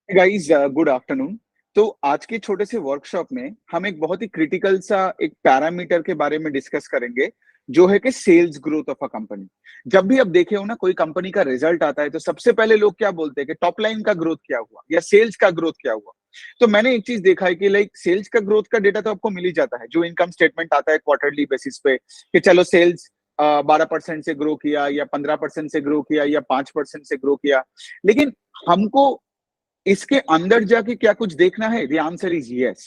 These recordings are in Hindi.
Guys, good afternoon. तो आज के छोटे से वर्कशॉप में हम एक बहुत ही क्रिटिकल सा एक पैरामीटर के बारे में डिस्कस करेंगे, जो है कि sales growth of a company. जब भी आप देखे हो ना, कोई कंपनी का रिजल्ट आता है तो सबसे पहले लोग क्या बोलते हैं कि टॉप लाइन का ग्रोथ क्या हुआ या सेल्स का ग्रोथ क्या हुआ। तो मैंने एक चीज देखा है कि लाइक सेल्स का ग्रोथ का डेटा तो आपको मिल ही जाता है, जो इनकम स्टेटमेंट आता है क्वार्टरली बेसिस पे कि चलो सेल्स 12% से ग्रो किया या 15% से ग्रो किया या 5% से ग्रो किया। लेकिन हमको इसके अंदर जाके क्या कुछ देखना है? The answer is yes.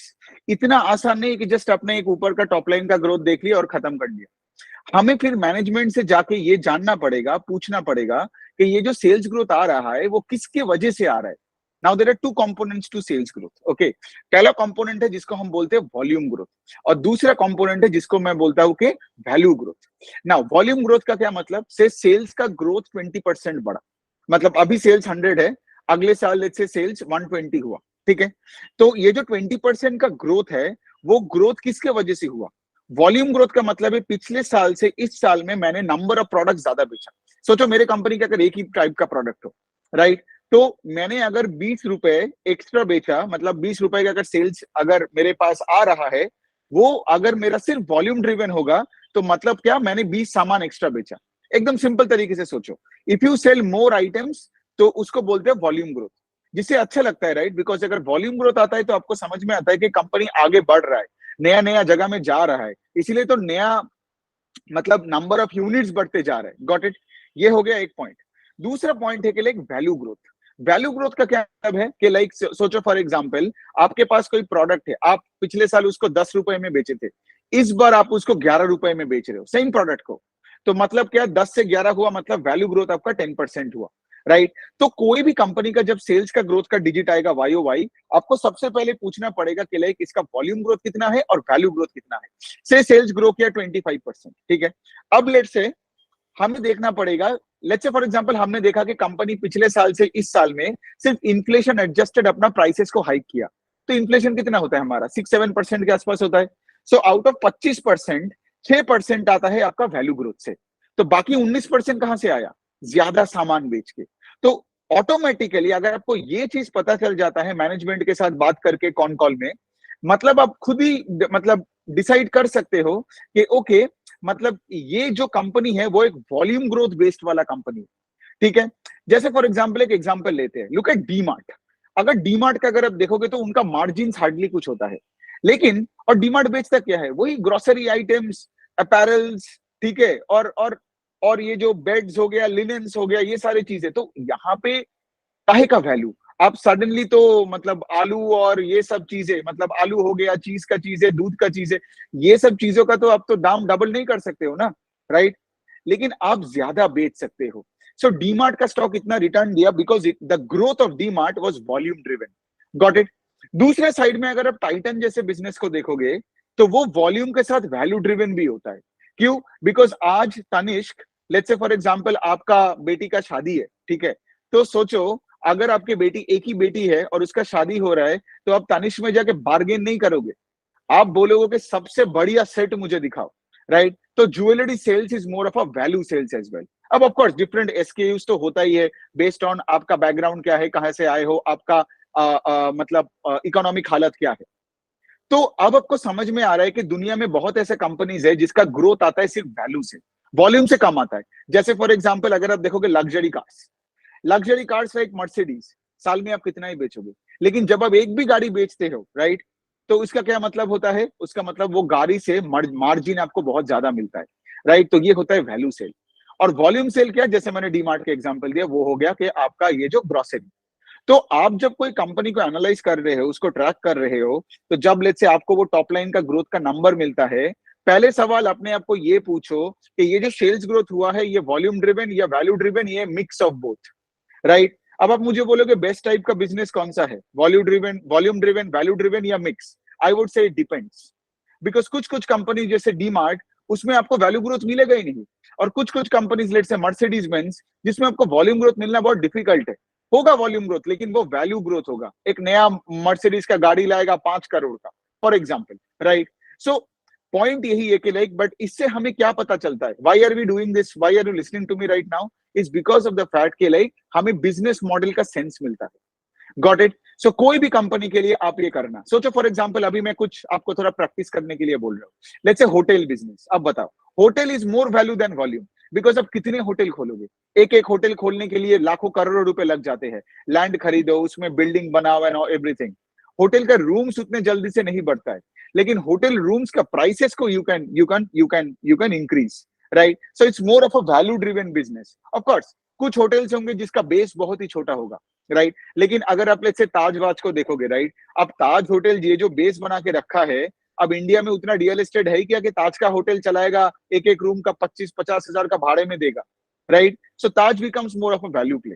इतना आसान नहीं कि जस्ट अपने एक ऊपर का टॉप लाइन का ग्रोथ देख लिया और खत्म कर लिया। हमें फिर मैनेजमेंट से जाके ये जानना पड़ेगा, पूछना पड़ेगा कि ये जो सेल्स ग्रोथ आ रहा है वो किसके वजह से आ रहा है। Now there are two components to sales growth. Okay, पहला कंपोनेंट है जिसको हम बोलते हैं वॉल्यूम ग्रोथ, और दूसरा कंपोनेंट है जिसको मैं बोलता हूं कि value growth. Now volume growth का क्या मतलब? से सेल्स का ग्रोथ 20% बढ़ा, मतलब अभी सेल्स 100 है, अगले साल लेट्स से सेल्स 120 हुआ। ठीक है, तो ये जो 20% का ग्रोथ है, वो ग्रोथ किसके वजह से हुआ? वॉल्यूम ग्रोथ का मतलब है पिछले साल से इस साल में मैंने नंबर ऑफ प्रोडक्ट ज्यादा बेचा। सोचो मेरे कंपनी का अगर एक ही टाइप का प्रोडक्ट हो, राइट, तो मैंने अगर 20 रुपए एक्स्ट्रा बेचा, मतलब 20 रुपए का अगर सेल्स अगर मेरे पास आ रहा है, वो अगर मेरा सिर्फ वॉल्यूम ड्रिवन होगा, तो मतलब क्या, मैंने 20 सामान एक्स्ट्रा बेचा। एकदम सिंपल तरीके से सोचो, if you sell more items तो उसको बोलते हैं वॉल्यूम ग्रोथ, जिससे अच्छा लगता है, राइट? बिकॉज अगर वॉल्यूम ग्रोथ आता है तो आपको समझ में आता है कि कंपनी आगे बढ़ रहा है, नया नया जगह में जा रहा है, इसीलिए तो नया मतलब नंबर ऑफ यूनिट्स बढ़ते जा रहे हैं। Got it? ये हो गया एक पॉइंट। दूसरा पॉइंट है कि like value growth. Value growth का क्या मतलब है कि लाइक सोचो फॉर एग्जांपल, आपके पास कोई प्रोडक्ट है, आप पिछले साल उसको 10 रुपए में बेचे थे, इस बार आप उसको 11 रुपए में बेच रहे हो सेम प्रोडक्ट को। तो मतलब क्या, 10 से 11 हुआ, मतलब वैल्यू ग्रोथ आपका 10% हुआ, राइट? तो कोई भी कंपनी का जब सेल्स का ग्रोथ का डिजिट आएगा वाई ओ वाई, आपको सबसे पहले पूछना पड़ेगा कि लाइक इसका वॉल्यूम ग्रोथ कितना है और वैल्यू ग्रोथ कितना है। से सेल्स ग्रो किया 25%, ठीक है। अब लेट से हमें देखना पड़ेगा, लेट्स से फॉर एग्जांपल हमने देखा कि कंपनी पिछले साल से इस साल में सिर्फ इन्फ्लेशन एडजस्टेड अपना प्राइसेस को हाइक किया। तो इन्फ्लेशन कितना होता है हमारा? 6-7% के आसपास होता है। सो आउट ऑफ 25%, 6% आता है आपका वैल्यू ग्रोथ से। तो बाकी 19% कहां से आया? ज्यादा सामान बेच के। तो ऑटोमेटिकली अगर आपको ये चीज पता चल जाता है मैनेजमेंट के साथ बात करके कॉन कॉल में, मतलब आप खुद ही मतलब डिसाइड कर सकते हो कि ओके, मतलब ये जो कंपनी है वो एक वॉल्यूम ग्रोथ बेस्ड वाला कंपनी है। ठीक है, जैसे फॉर एग्जांपल एक एग्जांपल लेते हैं, लुक एट डी मार्ट। अगर डी मार्ट का अगर आप देखोगे तो उनका मार्जिन हार्डली कुछ होता है, लेकिन और डी मार्ट बेचता क्या है? वही ग्रोसरी आइटम्स, अपैरल्स, ठीक है, और ये जो बेड्स हो गया, लिनेंस हो गया, ये सारी चीजें। तो यहाँ पे काहे का वैल्यू? आप सडनली तो मतलब आलू और ये सब चीजें, मतलब आलू हो गया, चीज का चीज है, दूध का चीज है, ये सब चीजों का तो आप तो दाम डबल नहीं कर सकते हो ना, राइट? लेकिन आप ज्यादा बेच सकते हो। सो डीमार्ट का स्टॉक इतना रिटर्न दिया because the growth of DMart was volume driven. Got it? दूसरे साइड में अगर आप टाइटन जैसे बिजनेस को देखोगे, तो वो वॉल्यूम के साथ वैल्यू ड्रिवन भी होता है। क्यों? बिकॉज आज Tanishq, let's say for example आपका बेटी का शादी है, ठीक है, तो सोचो अगर आपकी बेटी, एक ही बेटी है और उसका शादी हो रहा है, तो आप तनिष्क में जाके बार्गेन नहीं करोगे, आप बोलोगे कि सबसे बढ़िया सेट मुझे दिखाओ, राइट? तो jewellery sales is more of a value sales as well. अब ऑफ कोर्स डिफरेंट एसकेयूज तो होता ही है, बेस्ड ऑन आपका बैकग्राउंड क्या है, कहां से आए हो, आपका मतलब इकोनॉमिक हालत क्या है। तो अब आपको समझ में आ रहा है कि दुनिया में बहुत ऐसे कंपनीज है जिसका ग्रोथ आता है सिर्फ वैल्यू से, वॉल्यूम से कम आता है। जैसे फॉर एग्जांपल अगर आप देखोगे luxury cars, luxury cars like Mercedes, साल में आप कितना ही बेचोगे, लेकिन जब आप एक भी गाड़ी बेचते हो, राइट, तो उसका क्या मतलब होता है? उसका मतलब वो गाड़ी से मार्जिन आपको बहुत ज्यादा मिलता है, राइट? तो ये होता है वैल्यू सेल। और वॉल्यूम सेल क्या? जैसे मैंने डीमार्ट के एग्जांपल दिया, वो हो गया कि आपका ये जो ग्रोसरी। तो आप जब कोई कंपनी को एनालाइज कर रहे हो, उसको ट्रैक कर रहे हो, तो जब लेट्स से आपको वो टॉप लाइन का ग्रोथ का नंबर मिलता है, पहले सवाल अपने आप को ये पूछो कि ये जो सेल्स ग्रोथ हुआ है, ये वॉल्यूम ड्रिवन या वैल्यू ड्रिवन, ये मिक्स ऑफ बोथ, राइट? अब आप मुझे बोलोगे बेस्ट टाइप का बिजनेस कौन सा है, वॉल्यूम ड्रिवन, वैल्यू ड्रिवन या मिक्स? आई वुड से इट डिपेंड्स। बिकॉज कुछ कुछ कंपनी जैसे डी मार्ट, उसमें आपको वैल्यू ग्रोथ मिलेगा ही नहीं, और कुछ कुछ कंपनीज लेट से मर्सिडीज बेंज, जिसमें आपको वॉल्यूम ग्रोथ मिलना बहुत डिफिकल्ट है। होगा वॉल्यूम ग्रोथ, लेकिन वो वैल्यू ग्रोथ होगा। एक नया मर्सिडीज का गाड़ी लाएगा 5 करोड़ का, for example, right? So point यही है कि लाइक, बट इससे हमें क्या पता चलता है? Why are we doing this, why are you listening to me right now? Is because of the fact के लाइक हमें बिजनेस मॉडल का सेंस मिलता है। Got it? सो कोई भी कंपनी के लिए आप ये करना, सोचो फॉर एग्जांपल अभी मैं कुछ आपको थोड़ा प्रैक्टिस करने के लिए बोल रहा हूँ। लेट्स से होटल बिजनेस, अब बताओ, hotel is more value than volume, because अब कितने होटल खोलोगे, एक एक होटल खोलने के लिए लाखों करोड़ों रुपए लग जाते हैं, लैंड खरीदो, उसमें बिल्डिंग बनाओ एंड एवरीथिंग। होटल का रूम्स उतने जल्दी से नहीं बढ़ता है, लेकिन होटल रूम्स का प्राइसेस को you can increase, right? So it's more of a value driven business. Of course कुछ होटल्स होंगे जिसका बेस बहुत ही छोटा होगा, राइट? लेकिन अगर आप लेट्स से ताज वाज को देखोगे, राइट, अब ताज होटल ये जो बेस बना के रखा है, अब इंडिया में उतना रियल एस्टेट है क्या कि ताज का होटल चलाएगा, एक एक रूम का 25-50 हजार का भाड़े में देगा, right? So Taj becomes more of a value play.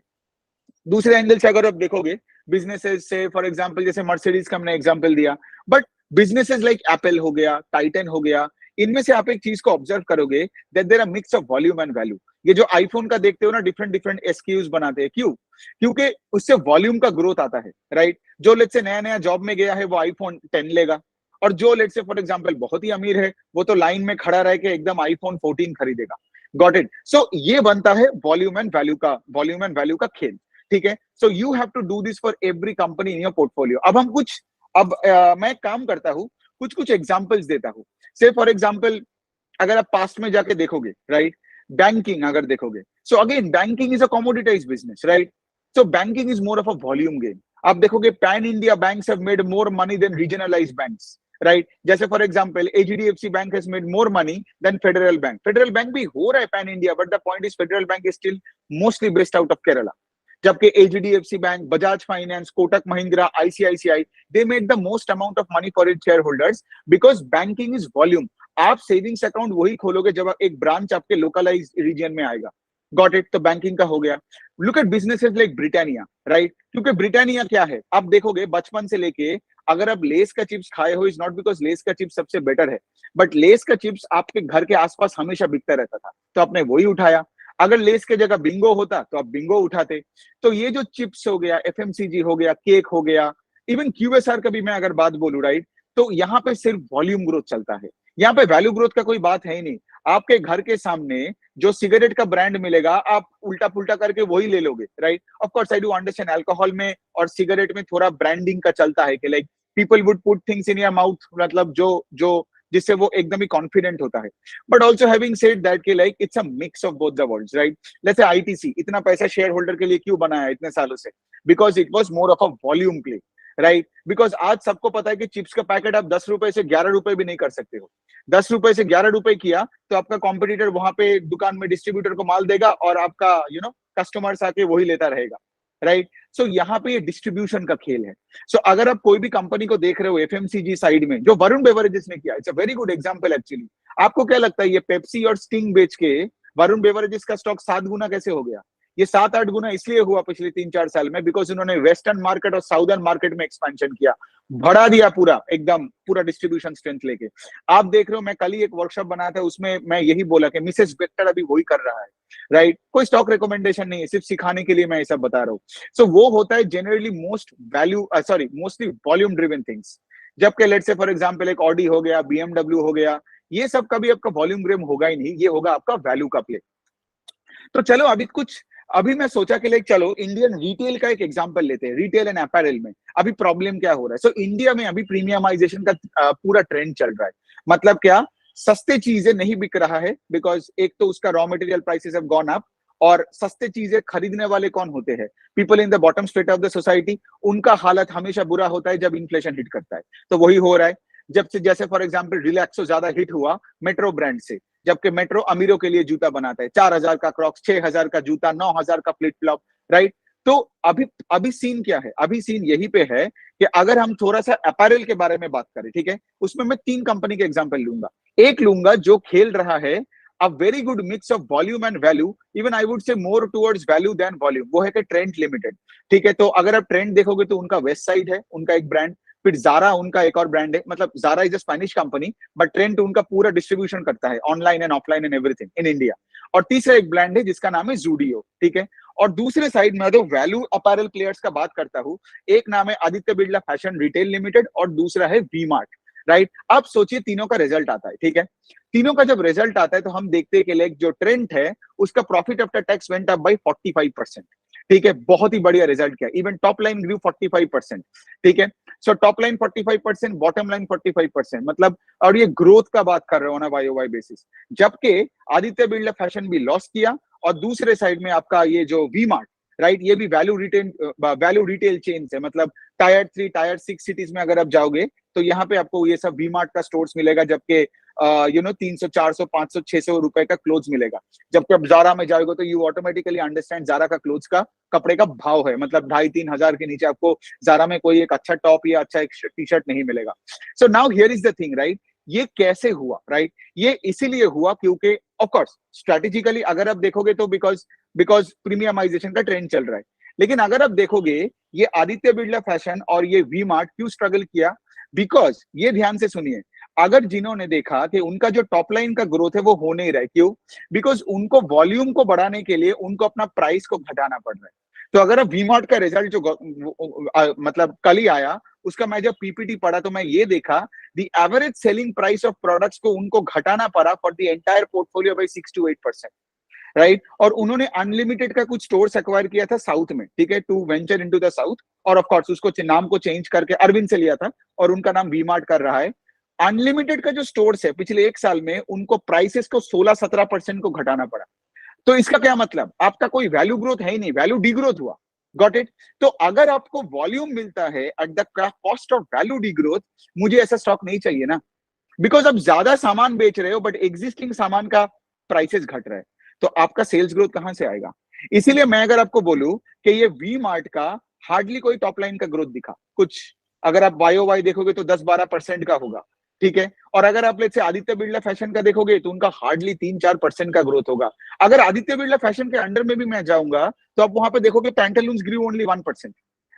दूसरे एंगल से अगर आप देखोगे बिजनेसेस से, फॉर एग्जांपल जैसे मर्सिडीज का हमने एग्जांपल दिया, बट बिजनेसेस लाइक एप्पल हो गया, टाइटन हो गया, इनमें से आप एक चीज को ऑब्जर्व करोगे that there are mix of volume and value. ये जो आईफोन का देखते हो ना, डिफरेंट डिफरेंट एसक्यूज बनाते हैं, क्यों? क्योंकि उससे वॉल्यूम का ग्रोथ आता है, राइट? जो लेट्स से नया नया जॉब में गया है वो आईफोन 10 लेगा, और जो लेट्स से फॉर एग्जांपल बहुत ही अमीर है वो तो लाइन में खड़ा रह के एकदम आईफोन 14 खरीदेगा। Got it? सो ये बनता है वॉल्यूम एंड वैल्यू का खेल, ठीक है? So you have to do this for every company in your portfolio. अब हम कुछ अब मैं एक काम करता हूँ, कुछ कुछ एग्जांपल्स देता हूँ। से फॉर एग्जांपल अगर आप पास्ट में जाके देखोगे, राइट, बैंकिंग अगर देखोगे, so again banking is a commoditized business, right? So banking is more of a volume game. आप देखोगे pan India banks have made more money than regionalized banks, right? जैसे for example HDFC bank has made more money than Federal Bank. Federal Bank भी हो रहा है pan India, but the point is Federal Bank is still mostly based out of Kerala. जबकि HDFC bank, Bajaj finance, Kotak Mahindra, ICICI, they made the most amount of money for it share holders, because banking is volume. आप सेविंग्स अकाउंट वही खोलोगे जब एक ब्रांच आपके लोकलाइज रीजन में आएगा। Got it? तो बैंकिंग का हो गया। Look at businesses like Britannia, right? क्योंकि ब्रिटानिया क्या है, आप देखोगे बचपन से लेके, अगर आप लेस का चिप्स खाए हो, इज नॉट बिकॉज लेस का चिप्स सबसे बेटर है, बट लेस का चिप्स आपके घर के आसपास हमेशा बिकता रहता था, तो आपने वही उठाया। अगर लेस के जगह बिंगो होता तो आप बिंगो उठाते। तो ये जो चिप्स हो गया, एफएमसीजी हो गया, केक हो गया, इवन क्यूएसआर का भी मैं अगर बात बोलूं, राइट, तो यहाँ पे सिर्फ वॉल्यूम ग्रोथ चलता है, यहाँ पे वैल्यू ग्रोथ का कोई बात है ही नहीं। आपके घर के सामने जो सिगरेट का ब्रांड मिलेगा, आप उल्टा पुल्टा करके वही ले लोगे, right? Of course I do understand alcohol में और सिगरेट में थोड़ा ब्रांडिंग का चलता है कि like people would put things in your mouth, मतलब जो जो जिससे वो एकदम ही कॉन्फिडेंट होता है। But also having said that कि like it's a mix of both the worlds, right? Let's say ITC इतना पैसा शेयर होल्डर के लिए क्यों बनाया इतने सालों से? Because it was more of a volume play, right? Because आज सबको पता है कि चिप्स का पैकेट आप 10 रुपए से 11 रुपए भी नहीं कर सकते हो। 10 रुपए से 11 रुपए किया तो आपका कॉम्पिटिटर वहां पे दुकान में डिस्ट्रीब्यूटर को माल देगा और आपका कस्टमर्स आके वही लेता रहेगा, राइट? सो यहाँ पे ये डिस्ट्रीब्यूशन का खेल है। सो अगर आप कोई भी कंपनी को देख रहे हो एफएमसीजी साइड में, जो वरुण बेवरेजेस ने किया, it's a very good example actually. आपको क्या लगता है ये पेप्सी और स्टिंग बेच के वरुण बेवरेजेस का स्टॉक 7 गुना कैसे हो गया? ये 7-8 गुना इसलिए हुआ पिछले 3-4 साल में, बिकॉज उन्होंने वेस्टर्न मार्केट और साउदर्न मार्केट में एक्सपेंशन किया, बढ़ा दिया पूरा, एकदम पूरा डिस्ट्रीब्यूशन स्ट्रेंथ लेके। आप देख रहे हो, मैं कल ही एक वर्कशॉप बनाया था, उसमें मैं यही बोला कि मिसेस बेक्टर अभी वही कर रहा है, राइट? कोई स्टॉक रिकमेंडेशन नहीं है, सिर्फ सिखाने के लिए मैं ये सब बता रहा हूँ। सो वो होता है generally mostly volume driven things. जबकि लेट्स से फॉर एग्जांपल एक ऑडी हो गया, बीएमडब्ल्यू हो गया, ये सब कभी आपका वॉल्यूम ड्रिवन होगा ही नहीं, ये होगा आपका वैल्यू का प्ले। तो चलो अभी मैं सोचा कि लाइक चलो इंडियन रिटेल का एक एग्जांपल लेते हैं। रिटेल एंड अपैरल में अभी प्रॉब्लम क्या हो रहा है? सो इंडिया में अभी प्रीमियमाइजेशन का पूरा ट्रेंड चल रहा है। मतलब क्या? सस्ते चीजें नहीं बिक रहा है, बिकॉज एक तो उसका raw material prices have gone up, और सस्ते चीजें खरीदने वाले कौन होते हैं? People in the bottom state of the society. उनका हालत हमेशा बुरा होता है जब इन्फ्लेशन हिट करता है, तो वही हो रहा है। जब से जैसे फॉर एग्जांपल रिलैक्सो ज्यादा हिट हुआ मेट्रो ब्रांड से, जबकि मेट्रो अमीरों के लिए जूता बनाता है, 4,000 का क्रॉक्स, 6,000 का जूता, 9,000 का फ्लिप फ्लॉप, राइट? तो अभी अभी सीन क्या है? अभी सीन यही पे है कि अगर हम थोड़ा सा अपैरल के बारे में बात करें, ठीक है, उसमें मैं 3 कंपनी के एग्जांपल लूंगा। एक लूंगा जो खेल रहा है a very good mix of volume and value, even I would say more towards value than volume, वो है कि ट्रेंड लिमिटेड, ठीक है? तो अगर आप ट्रेंड देखोगे तो उनका वेस्ट साइड है, उनका एक ब्रांड, फिर जारा उनका एक और ब्रांड है, मतलब Zara is a Spanish company, but Trent उनका पूरा डिस्ट्रीब्यूशन करता है online and offline and everything in India. और तीसरा एक ब्रांड है जिसका नाम है जूडियो, ठीक है? और दूसरे साइड में तो वैल्यू अपैरल प्लेयर्स का बात करता हूं, एक नाम है Aditya Birla fashion retail limited और दूसरा है वी मार्ट, राइट? अब सोचिए तीनों का रिजल्ट आता है, ठीक है? तीनों का जब रिजल्ट आता है तो हम देखते हैं कि लाइक जो ट्रेंड है उसका profit after tax went up by 45%, ठीक है, बहुत ही बढ़िया रिजल्ट किया, इवन टॉप लाइन ग्रू 45%, ठीक है। So top line 45%, bottom line 45%, मतलब, और ये ग्रोथ का बात कर रहे हो ना वाई वाई बेसिस। जबकि आदित्य बिरला फैशन भी लॉस किया, और दूसरे साइड में आपका ये जो वी मार्ट, राइट, ये भी वैल्यू रिटेल चेन है, मतलब टायर 3 टायर 6 सिटीज में अगर आप जाओगे तो यहाँ पे आपको ये सब वी मार्ट का स्टोर्स मिलेगा, जबकि 300 400 500 600 रुपए का क्लोथ मिलेगा। जबकि आप जारा में जाओगे तो यू ऑटोमेटिकली अंडरस्टैंड जारा का क्लोथ का कपड़े का भाव है, मतलब 2,500-3,000 के नीचे आपको जारा में कोई एक अच्छा टॉप या अच्छा एक टी शर्ट नहीं मिलेगा। So now here is the thing, right, ये कैसे हुआ, राइट, ये इसीलिए हुआ क्योंकि ऑफ कोर्स स्ट्रेटेजिकली अगर आप देखोगे तो बिकॉज प्रीमियमाइजेशन का ट्रेंड चल रहा है। लेकिन अगर आप देखोगे ये आदित्य बिरला फैशन और ये वी मार्ट क्यों स्ट्रगल किया, बिकॉज ये ध्यान से सुनिए, अगर जिन्होंने देखा कि उनका जो टॉप लाइन का ग्रोथ है वो हो नहीं रहा है, क्यों, बिकॉज उनको वॉल्यूम को बढ़ाने के लिए उनको अपना प्राइस को घटाना पड़ रहा है। तो अगर आप वी मार्ट का रिजल्ट जो मतलब कल ही आया, उसका मैं जब पीपीटी पढ़ा तो मैं ये देखा, the average selling price of products को उनको घटाना पड़ा for the entire portfolio by 6 to 8%, right. और उन्होंने अनलिमिटेड का कुछ स्टोर्स एक्वायर किया था साउथ में, ठीक है, to venture into the south, और ऑफ कोर्स उसको नाम को चेंज करके अरविंद से लिया था, और उनका नाम वी मार्ट कर रहा है। अनलिमिटेड का जो स्टोर्स है पिछले एक साल में उनको प्राइसेस को 16-17% को घटाना पड़ा। तो इसका क्या मतलब, आपका कोई वैल्यू ग्रोथ है ही नहीं, वैल्यू डिग्रोथ हुआ। Got it. तो अगर आपको वॉल्यूम मिलता है at the cost of value degrowth, मुझे ऐसा स्टॉक नहीं चाहिए ना, बिकॉज आप ज्यादा सामान बेच रहे हो बट एग्जिस्टिंग सामान का प्राइसेस घट रहा है, तो आपका सेल्स ग्रोथ कहां से आएगा। इसीलिए मैं अगर आपको बोलूं कि ये वी मार्ट का हार्डली कोई टॉप लाइन का ग्रोथ दिखा कुछ, अगर आप वाई वाई देखोगे तो 10-12% का होगा, ठीक है। और अगर आप let's say Aditya Birla fashion का देखोगे तो उनका हार्डली 3-4% का ग्रोथ होगा। अगर आदित्य बिरला फैशन के अंडर में भी मैं जाऊंगा तो आप वहां पे देखोगे पैंटालून्स ग्रू ओनली 1%,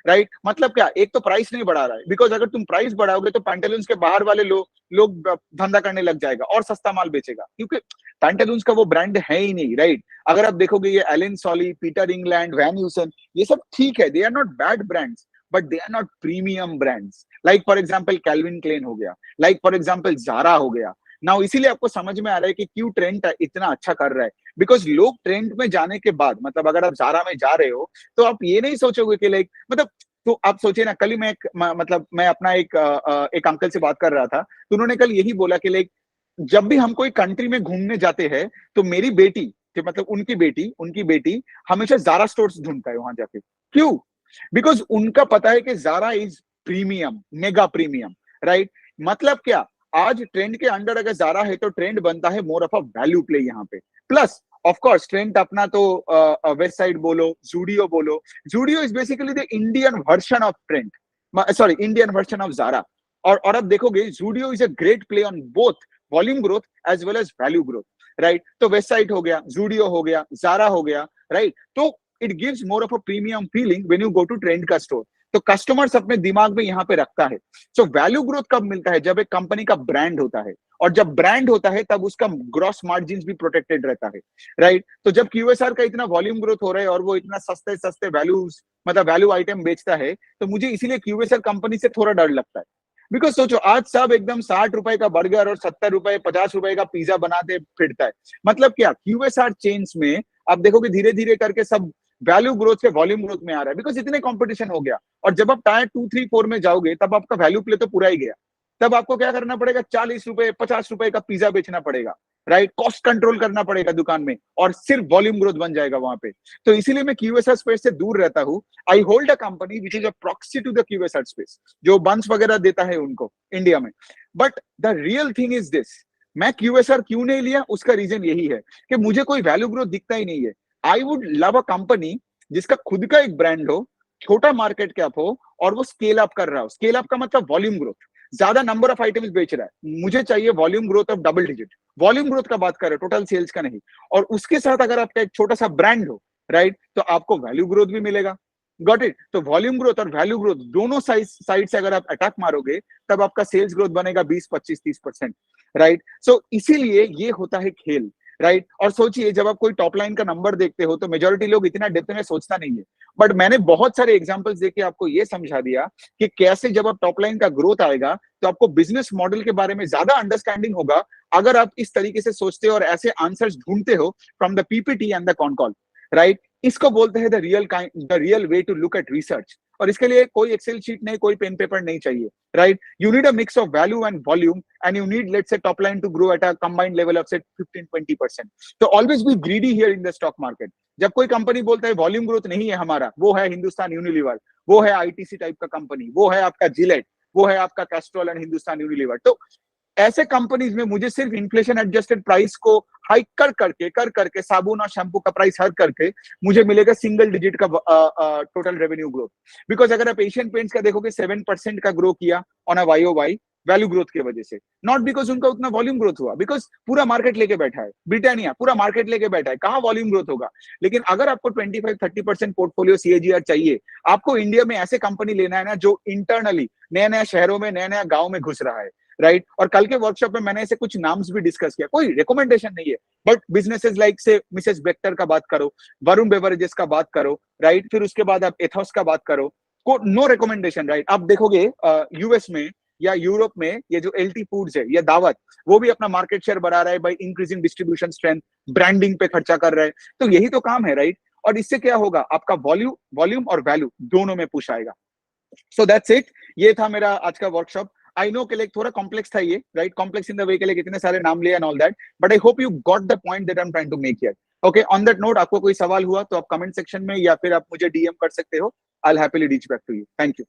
राइट। मतलब क्या, एक तो प्राइस नहीं बढ़ा रहा है, बिकॉज अगर तुम प्राइस बढ़ाओगे तो पैंटालून्स के बाहर वाले लोग धंधा करने लग जाएगा और सस्ता माल बेचेगा, क्योंकि पैंटालून्स का वो ब्रांड है ही नहीं, राइट। अगर आप देखोगे ये Allen Solly, Peter England, Van Heusen, ये सब ठीक है, they are not bad brands, but they are not premium brands. Like for example Calvin Klein हो गया, लाइक फॉर एग्जाम्पल जारा हो गया। नाउ इसीलिए आपको समझ में आ रहा है कि क्यों ट्रेंड इतना अच्छा कर रहा है, बिकॉज लोग ट्रेंड में जाने के बाद, मतलब अगर आप जारा में जा रहे हो तो आप ये नहीं सोचोगे कि लाइक, मतलब, तो आप सोचिए ना, कल ही मतलब मैं अपना एक अंकल से बात कर रहा था, तो उन्होंने कल यही बोला कि लाइक जब भी हम कोई कंट्री में घूमने जाते हैं तो मेरी बेटी, मतलब उनकी बेटी हमेशा जारा स्टोर्स ढूंढता है वहां जाके, क्यों, बिकॉज उनका पता है कि Zara is premium, mega premium, right. मतलब क्या, आज ट्रेंड के अंडर अगर जारा है तो ट्रेंड बनता है मोर ऑफ अ वैल्यू प्ले यहाँ पे। प्लस ऑफ कोर्स ट्रेंड अपना तो वेस्ट साइड बोलो, जूडियो बोलो, Zudio is basically the Indian version of Trent, sorry Indian version of Zara. और अब देखोगे Zudio is a great play on both volume growth as well as value growth, right. तो वेस्ट साइड हो गया, जूडियो हो गया, जारा हो गया, राइट। तो it gives more of a premium feeling when you go to Trent का स्टोर। तो कस्टमर्स अपने दिमाग में यहाँ पे रखता है। सो वैल्यू ग्रोथ कब मिलता है, जब एक कंपनी का ब्रांड होता है, और जब ब्रांड होता है तब उसका ग्रॉस मार्जिन भी प्रोटेक्टेड रहता है, राइट। तो जब क्यूएसआर का इतना वॉल्यूम ग्रोथ हो रहा है और वो इतना सस्ते सस्ते वैल्यूज, मतलब वैल्यू आइटम बेचता है, तो मुझे इसीलिए क्यूएसआर कंपनी से थोड़ा डर लगता है। बिकॉज सोचो आज सब एकदम 60 रुपए का बर्गर और 70 रुपए 50 रुपए का पिज्जा बनाते फिरता है। मतलब क्या, क्यूएसआर चेन्स में आप देखोगे धीरे धीरे करके सब वैल्यू ग्रोथ से वॉल्यूम ग्रोथ में आ रहा है, बिकॉज इतने कंपटीशन हो गया। और जब आप टायर 2, 3, 4 में जाओगे तब आपका वैल्यू प्ले तो पूरा ही गया। तब आपको क्या करना पड़ेगा, 40 रुपए 50 रुपए का पिज्जा बेचना पड़ेगा, राइट। कॉस्ट कंट्रोल करना पड़ेगा दुकान में, और सिर्फ वॉल्यूम ग्रोथ बन जाएगा वहां पे। तो इसीलिए मैं क्यूएसआर स्पेस से दूर रहता हूँ। I hold a company which is a proxy to the QSR space, जो बंस वगैरह देता है उनको इंडिया में। But the real thing is this, मैं क्यूएसआर क्यों नहीं लिया, उसका रीजन यही है कि मुझे कोई वैल्यू ग्रोथ दिखता ही नहीं है। I would love a company जिसका खुद का एक ब्रांड हो, छोटा मार्केट कैप हो, और वो स्केल अप कर रहा हो। स्केल अप का मतलब वॉल्यूम ग्रोथ, ज्यादा नंबर ऑफ आइटम्स बेच रहा है। मुझे चाहिए volume growth of double digit, volume growth का बात कर रहे हो, टोटल सेल्स का नहीं। और उसके साथ अगर आपका एक छोटा सा ब्रांड हो, राइट, तो आपको वैल्यू ग्रोथ भी मिलेगा। Got it. तो वॉल्यूम ग्रोथ और वैल्यू ग्रोथ दोनों साइड से अगर आप अटैक मारोगे तब आपका सेल्स ग्रोथ बनेगा 20-25-30%, राइट। सो इसीलिए ये होता है खेल, राइट। और सोचिए जब आप कोई टॉप लाइन का नंबर देखते हो तो मेजोरिटी लोग इतना डेप्थ में सोचता नहीं है, बट मैंने बहुत सारे एग्जांपल्स देके आपको ये समझा दिया कि कैसे जब आप टॉप लाइन का ग्रोथ आएगा तो आपको बिजनेस मॉडल के बारे में ज्यादा अंडरस्टैंडिंग होगा, अगर आप इस तरीके से सोचते हो और ऐसे आंसर्स ढूंढते हो from the PPT and the con call, right. इसको बोलते हैं the real way to look at research. और इसके लिए कोई एक्सेल शीट नहीं, कोई पेन पेपर नहीं चाहिए, right? You need a mix of value and volume, and you need let's say top line to grow at a combined level of say 15-20%। तो always be greedy here in the stock market. जब कोई कंपनी बोलता है वॉल्यूम ग्रोथ नहीं है हमारा, वो है हिंदुस्तान यूनिलीवर, वो है आईटीसी टाइप का कंपनी, वो है आपका जिलेट, वो है आपका कैस्ट्रॉल एंड हिंदुस्तान यूनिलीवर। तो ऐसे कंपनीज में मुझे सिर्फ इन्फ्लेशन एडजस्टेड प्राइस को हाइक कर करके साबुन और शैम्पू का प्राइस हर करके मुझे मिलेगा सिंगल डिजिट का टोटल रेवेन्यू ग्रोथ। बिकॉज अगर आप एशियन पेंट्स का देखोगे 7% का ग्रो किया on a YOY value growth की वजह से, नॉट बिकॉज उनका उतना वॉल्यूम ग्रोथ हुआ, बिकॉज पूरा मार्केट लेके बैठा है, ब्रिटानिया पूरा मार्केट लेके बैठा है, कहां वॉल्यूम ग्रोथ होगा। लेकिन अगर आपको 25-30% पोर्टफोलियो CAGR चाहिए, आपको इंडिया में ऐसे कंपनी लेना है ना जो इंटरनली नया नया शहरों में, नया नया गांव में घुस रहा है, राइट? और कल के वर्कशॉप में मैंने ऐसे कुछ नाम्स भी डिस्कस किया, कोई रिकमेंडेशन नहीं है, बट बिजनेसेस लाइक से मिसेस बेक्टर का बात करो, वरुण बेवरेजेस का बात करो, राइट? फिर उसके बाद आप एथॉस का बात करो, को नो रिकमेंडेशन, राइट? आप देखोगे यूएस में या यूरोप में ये जो LT फूड्स है या दावत, वो भी अपना मार्केट शेयर बढ़ा रहा है by increasing distribution strength, branding पे खर्चा कर रहा है। तो यही तो काम है, राइट? और इससे क्या होगा, आपका वॉल्यूम और वैल्यू दोनों में पुश आएगा। So that's it. ये था मेरा आज का वर्कशॉप। आई नो के लिए थोड़ा कॉम्प्लेक्स था ये, right? Complex in the way के लिए कितने सारे नाम लिए and all that, but I hope you got the point that I am trying to make here. Okay, on that note, आपको कोई सवाल हुआ तो आप कमेंट सेक्शन में या फिर आप मुझे DM कर सकते हो। I will happily reach back to you. Thank you.